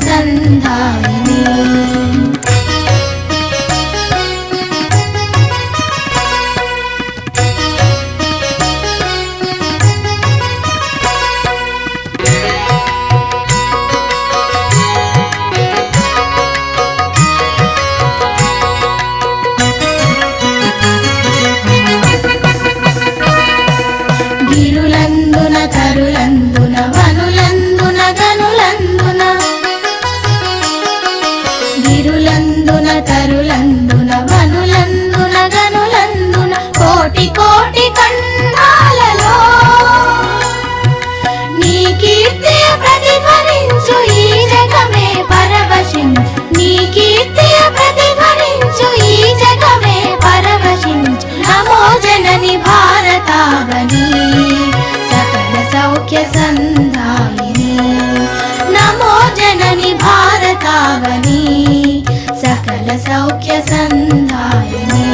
సంధాయిని గిరులందున తరులందున వనులందున గనులందున గిరులందున తరులందున వనులందున గనులందున కోటి కోటి ఖండాలలో నీ కీర్తి ప్రతిధ్వనించు ఈ జగమే పరవశించు నీ కీర్తి ప్రతిధ్వనించు ఈ జగమే పరవశించు నమో జనని భారతావని సకల సౌఖ్య సంధాయిని నమో జనని భారతావని సకల సౌఖ్య సంధాయిని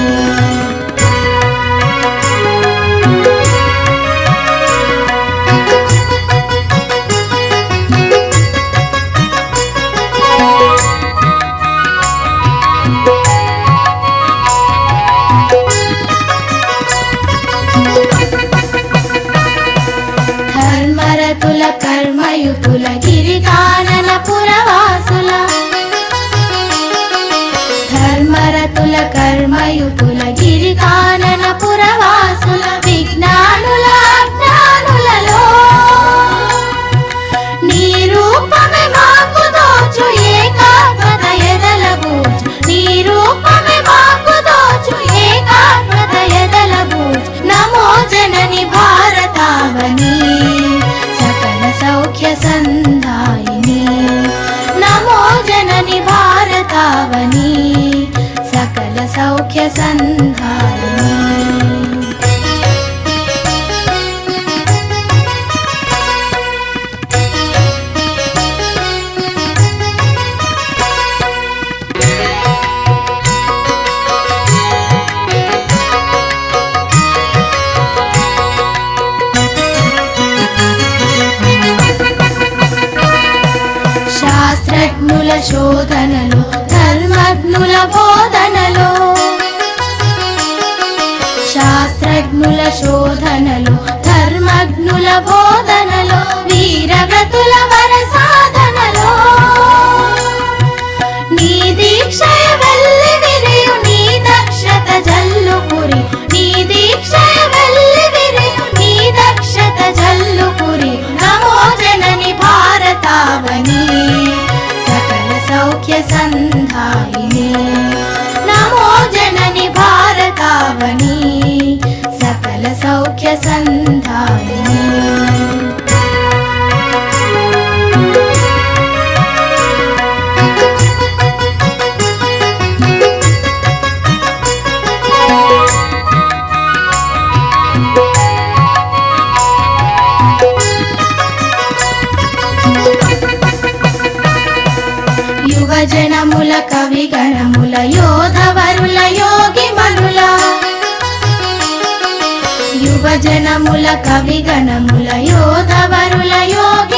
ధర్మరతుల కర్మయుతుల గిరికానన పురవాసుల ధర్మరతుల కర్మయుతుల గిరికానన పురవాసుల విజ్ఞానుల అజ్ఞానులలో నీ రూపమే మాకు దోచు ఏకాత్మత ఎదలబూచు నీ రూపమే మాకు దోచు ఏకాత్మత ఎదలబూచు నమో జనని భారతావని సకల సౌఖ్య సంధాయిని నమో జనని భారతావని సకల సౌఖ్య సంధాయిని శాస్త్రజ్ఞుల శోధనలు ధర్మజ్ఞుల బోధనలు శాస్త్రజ్ఞుల శోధనలు ధర్మజ్ఞుల బోధనలు వీరవ్రతుల వర సాధనలో నీ దీక్షయ వెళ్ళి విరియు నీ దక్షత జల్లుపురి నీ దీక్షయ వెళ్ళి విరియు నీ దక్షత జల్లుపురి నమో జనని భారతావని సకల సౌఖ్య సంధాయిని నమో జనని భారతావని సకల సౌఖ్య సంధాయిని యువజనముల కవిగణముల యోధవరుల యోగి మనుల యువజనముల కవిగణముల యోధవరుల యోగి